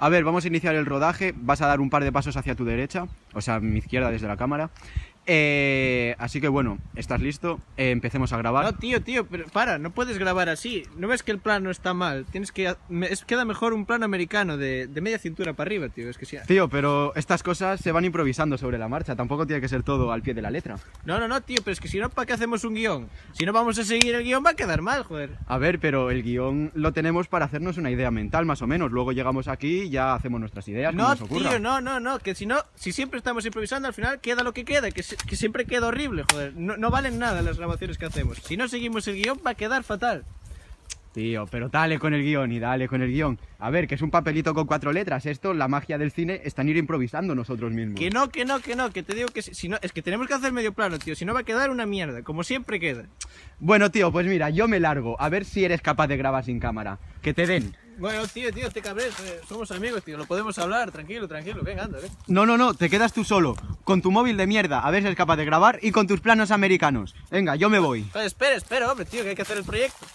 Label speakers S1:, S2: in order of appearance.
S1: A ver, vamos a iniciar el rodaje. Vas a dar un par de pasos hacia tu derecha, o sea, a mi izquierda desde la cámara. Así que bueno, ¿estás listo? Empecemos a grabar.
S2: No, tío, pero para, no puedes grabar así. ¿No ves que el plano está mal? Tienes que... queda mejor un plano americano de media cintura para arriba, tío. Es que sí.
S1: Tío, pero estas cosas se van improvisando sobre la marcha. Tampoco tiene que ser todo al pie de la letra.
S2: No, tío, pero es que si no, ¿para qué hacemos un guión? Si no vamos a seguir el guión va a quedar mal, joder.
S1: A ver, pero el guión lo tenemos para hacernos una idea mental, más o menos. Luego llegamos aquí y ya hacemos nuestras ideas, como
S2: No,
S1: nos ocurra.
S2: tío, no, que si no, si siempre estamos improvisando, al final queda lo que queda, que siempre queda horrible, joder. No valen nada las grabaciones que hacemos. Si no seguimos el guión va a quedar fatal.
S1: Tío, pero dale con el guión y dale con el guión. A ver, que es un papelito con 4 letras. Esto, la magia del cine, está en ir improvisando nosotros mismos.
S2: Que no, que te digo que si no, es que tenemos que hacer medio plano, tío. Si no va a quedar una mierda, como siempre queda.
S1: Bueno, tío, pues mira, yo me largo. A ver si eres capaz de grabar sin cámara. Que te den.
S2: Bueno, tío, te cabres, somos amigos, tío, lo podemos hablar, tranquilo, venga, anda,
S1: No, te quedas tú solo, con tu móvil de mierda, a ver si eres capaz de grabar y con tus planos americanos. Venga, yo me voy.
S2: Espera, hombre, tío, que hay que hacer el proyecto.